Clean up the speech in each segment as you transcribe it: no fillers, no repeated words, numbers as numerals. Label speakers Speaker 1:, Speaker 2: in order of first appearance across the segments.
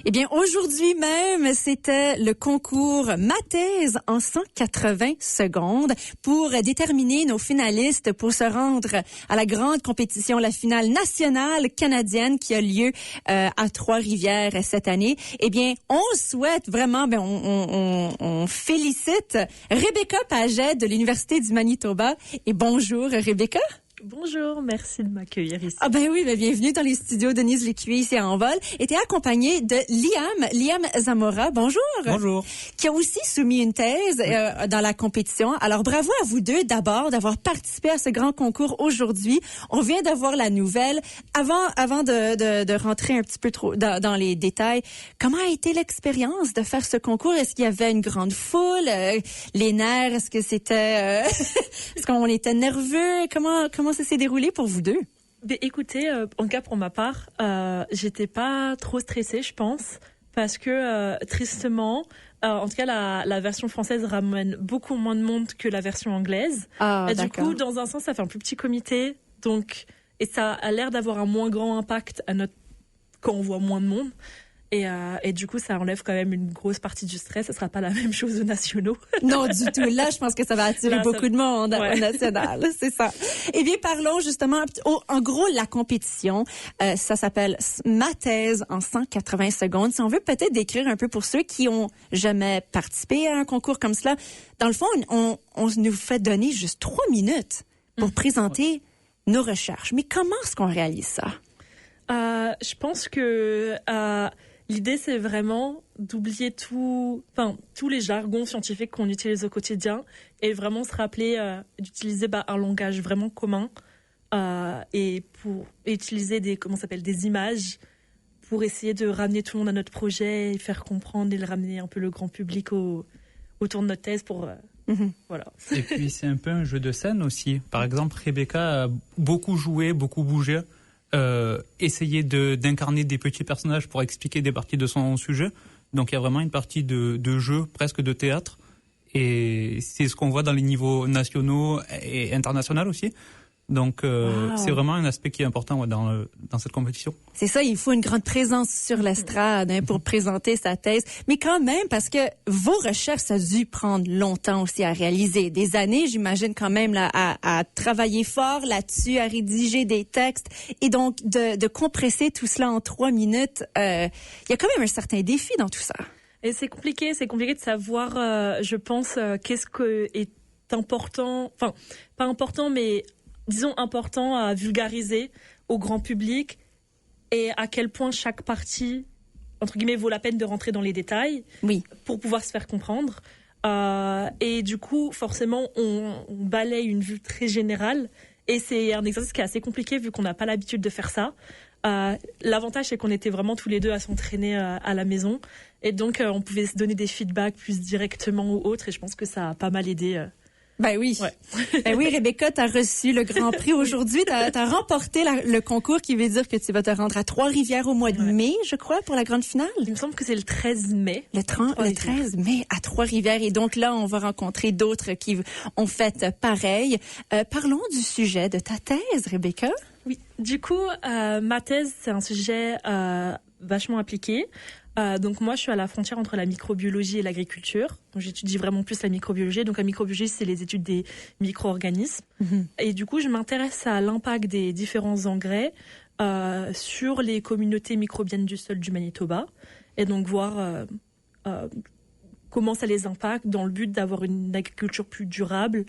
Speaker 1: Eh bien, aujourd'hui même, c'était le concours Ma thèse en 180 secondes pour déterminer nos finalistes pour se rendre à la grande compétition, la finale nationale canadienne qui a lieu à Trois-Rivières cette année. Eh bien, on souhaite vraiment, on félicite Rebecca Paget de l'Université du Manitoba. Et bonjour, Rebecca.
Speaker 2: Bonjour, merci de m'accueillir ici.
Speaker 1: Ah ben oui, bienvenue dans les studios Denise Lécuyer ici à Envol. Et t'es accompagnée de Liam Zamora. Bonjour.
Speaker 3: Bonjour.
Speaker 1: Qui a aussi soumis une thèse dans la compétition. Alors bravo à vous deux d'abord d'avoir participé à ce grand concours aujourd'hui. On vient d'avoir la nouvelle. Avant de rentrer un petit peu trop dans les détails, comment a été l'expérience de faire ce concours? Est-ce qu'il y avait une grande foule? Les nerfs, est-ce que c'était... est-ce qu'on était nerveux? Comment ça s'est déroulé pour vous deux?
Speaker 2: Mais écoutez, en cas pour ma part, j'étais pas trop stressée, je pense, parce que tristement, en tout cas la version française ramène beaucoup moins de monde que la version anglaise.
Speaker 1: Ah,
Speaker 2: du coup, dans un sens, ça fait un plus petit comité, donc et ça a l'air d'avoir un moins grand impact quand on voit moins de monde. Et du coup, ça enlève quand même une grosse partie du stress. Ça sera pas la même chose aux nationaux.
Speaker 1: Non, du tout. Là, je pense que ça va attirer beaucoup de monde au national. C'est ça. Eh bien, parlons justement, en gros, la compétition, ça s'appelle Ma thèse en 180 secondes. Si on veut peut-être décrire un peu pour ceux qui ont jamais participé à un concours comme cela, dans le fond, on nous fait donner juste 3 minutes pour présenter nos recherches. Mais comment est-ce qu'on réalise ça?
Speaker 2: Je pense que l'idée, c'est vraiment d'oublier tous les jargons scientifiques qu'on utilise au quotidien et vraiment se rappeler d'utiliser un langage vraiment commun et pour utiliser des images pour essayer de ramener tout le monde à notre projet et faire comprendre et le ramener un peu le grand public autour de notre thèse pour... Voilà.
Speaker 3: Et puis, c'est un peu un jeu de scène aussi. Par exemple, Rebecca a beaucoup joué, beaucoup bougé. Essayer d'incarner des petits personnages pour expliquer des parties de son sujet. Donc il y a vraiment une partie de jeu, presque de théâtre. Et c'est ce qu'on voit dans les niveaux nationaux et internationaux aussi. Donc c'est vraiment un aspect qui est important dans cette compétition.
Speaker 1: C'est ça, il faut une grande présence sur l'estrade pour présenter sa thèse. Mais quand même, parce que vos recherches, ça a dû prendre longtemps aussi à réaliser. Des années, j'imagine quand même, là, à travailler fort là-dessus, à rédiger des textes. Et donc, de compresser tout cela en 3 minutes, il y a quand même un certain défi dans tout ça.
Speaker 2: Et c'est compliqué de savoir, je pense, qu'est-ce que est important, enfin, pas important, mais... disons important à vulgariser au grand public et à quel point chaque partie, entre guillemets, vaut la peine de rentrer dans les détails pour pouvoir se faire comprendre. Et du coup, forcément, on balaye une vue très générale et c'est un exercice qui est assez compliqué vu qu'on n'a pas l'habitude de faire ça. L'avantage, c'est qu'on était vraiment tous les deux à s'entraîner à la maison et donc on pouvait se donner des feedbacks plus directement ou autres et je pense que ça a pas mal aidé.
Speaker 1: Ben oui.
Speaker 2: Ouais.
Speaker 1: Ben oui, Rebecca, t'as reçu le grand prix aujourd'hui. T'as remporté le concours qui veut dire que tu vas te rendre à Trois-Rivières au mois de mai, je crois, pour la grande finale.
Speaker 2: Il me semble que c'est le 13 mai.
Speaker 1: Le 13 mai à Trois-Rivières. Et donc là, on va rencontrer d'autres qui ont fait pareil. Parlons du sujet de ta thèse, Rebecca.
Speaker 2: Oui. Du coup, ma thèse, c'est un sujet vachement appliqué. Donc moi, je suis à la frontière entre la microbiologie et l'agriculture. Donc j'étudie vraiment plus la microbiologie. Donc la microbiologie, c'est les études des micro-organismes. Et du coup, je m'intéresse à l'impact des différents engrais sur les communautés microbiennes du sol du Manitoba. Et donc voir comment ça les impacte dans le but d'avoir une agriculture plus durable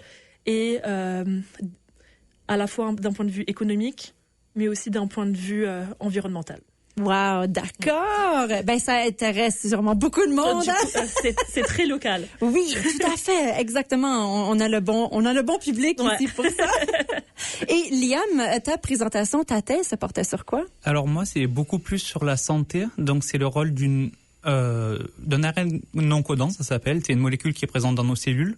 Speaker 2: et à la fois d'un point de vue économique, mais aussi d'un point de vue environnemental.
Speaker 1: Wow, d'accord. Ben ça intéresse sûrement beaucoup de monde.
Speaker 2: C'est très local.
Speaker 1: Oui, tout à fait, exactement. On a le bon public ici pour ça. Et Liam, ta présentation, ta thèse, ça portait sur quoi?
Speaker 3: Alors moi, c'est beaucoup plus sur la santé. Donc c'est le rôle d'un ARN non codant, ça s'appelle. C'est une molécule qui est présente dans nos cellules,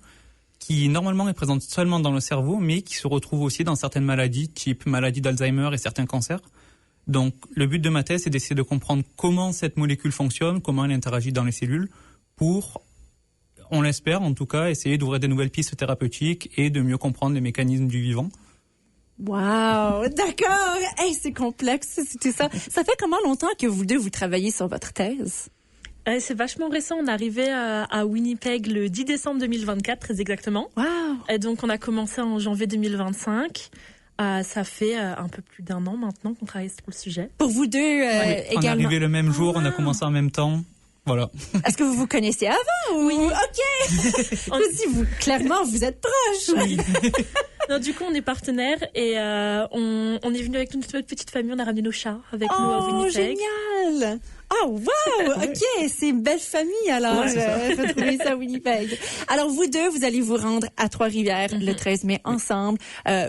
Speaker 3: qui normalement est présente seulement dans le cerveau, mais qui se retrouve aussi dans certaines maladies, type maladie d'Alzheimer et certains cancers. Donc, le but de ma thèse, c'est d'essayer de comprendre comment cette molécule fonctionne, comment elle interagit dans les cellules, pour, on l'espère en tout cas, essayer d'ouvrir des nouvelles pistes thérapeutiques et de mieux comprendre les mécanismes du vivant.
Speaker 1: Wow, d'accord. Hey, c'est complexe, c'est tout ça. Ça fait comment longtemps que vous deux, vous travaillez sur votre thèse?
Speaker 2: C'est vachement récent. On est arrivé à Winnipeg le 10 décembre 2024, très exactement.
Speaker 1: Wow.
Speaker 2: Et donc, on a commencé en janvier 2025. Ça fait un peu plus d'1 an maintenant qu'on travaille sur le sujet.
Speaker 1: Pour vous deux
Speaker 3: On est
Speaker 1: également.
Speaker 3: arrivé le même jour, on a commencé en même temps. Voilà.
Speaker 1: Est-ce que vous vous connaissez avant? Ou...
Speaker 2: Oui.
Speaker 1: OK. Clairement, vous êtes proches.
Speaker 3: Oui.
Speaker 2: Non, du coup, on est partenaires et on est venu avec toute notre petite famille. On a ramené nos chats avec nous à
Speaker 1: Oh,
Speaker 2: Winnipeg.
Speaker 1: génial! Oh, wow! OK, c'est une belle famille, alors, retrouver ça à Winnipeg. Alors, vous deux, vous allez vous rendre à Trois-Rivières le 13 mai ensemble.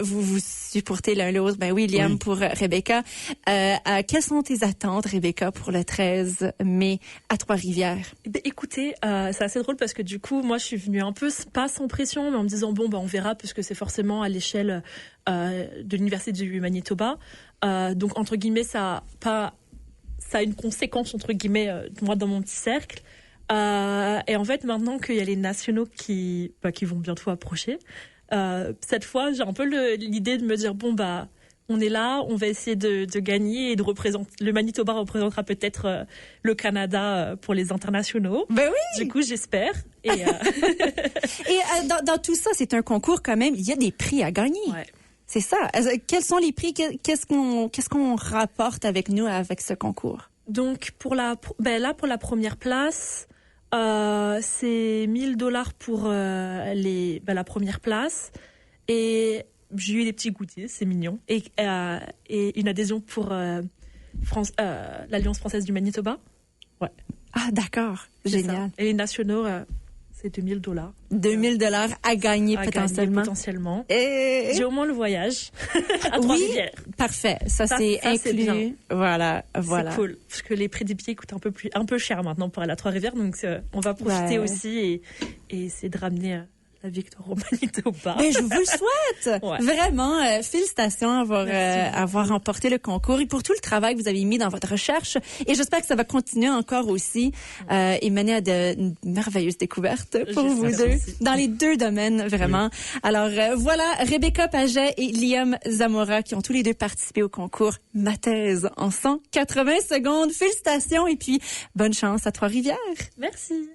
Speaker 1: Vous vous supportez l'un l'autre. Ben oui, Liam pour Rebecca. Quelles sont tes attentes, Rebecca, pour le 13 mai à Trois-Rivières?
Speaker 2: Ben, écoutez, c'est assez drôle parce que du coup, moi, je suis venue un peu, pas sans pression, mais en me disant, bon, ben, on verra, puisque c'est forcément à l'échelle de l'Université du Manitoba. Donc, entre guillemets, ça a une conséquence, entre guillemets, moi, dans mon petit cercle. Et en fait, maintenant qu'il y a les nationaux qui vont bientôt approcher, cette fois, j'ai un peu l'idée de me dire, bon, bah, on est là, on va essayer de gagner et de représenter. Le Manitoba représentera peut-être le Canada pour les internationaux.
Speaker 1: Ben oui!
Speaker 2: Du coup, j'espère. Et
Speaker 1: dans tout ça, c'est un concours quand même. Il y a des prix à gagner.
Speaker 2: ouais.
Speaker 1: C'est ça. Quels sont les prix? Qu'est-ce qu'on rapporte avec nous avec ce concours?
Speaker 2: Donc, pour la première place, c'est $1,000 pour la première place. Et j'ai eu des petits goodies, c'est mignon. Et une adhésion pour l'Alliance française du Manitoba. Ouais.
Speaker 1: Ah, d'accord.
Speaker 2: C'est
Speaker 1: Génial.
Speaker 2: ça. Et les nationaux, c'est $2,000.
Speaker 1: $2,000 à gagner potentiellement. Et...
Speaker 2: J'ai au moins le voyage à
Speaker 1: oui,
Speaker 2: Trois-Rivières.
Speaker 1: parfait. Ça c'est
Speaker 2: c'est bien.
Speaker 1: inclus. Voilà.
Speaker 2: C'est cool parce que les prix des billets coûtent un peu cher maintenant pour aller à Trois-Rivières, donc on va profiter aussi et essayer de ramener la victoire au Manitoba.
Speaker 1: Mais je vous le souhaite.
Speaker 2: Ouais.
Speaker 1: Vraiment, félicitations avoir remporté le concours et pour tout le travail que vous avez mis dans votre recherche. Et j'espère que ça va continuer encore aussi et mener à de merveilleuses découvertes pour vous deux dans les deux domaines, vraiment. Oui. Alors voilà, Rebecca Paget et Liam Zamora qui ont tous les deux participé au concours Ma thèse en 180 secondes. Félicitations et puis bonne chance à Trois-Rivières.
Speaker 2: Merci.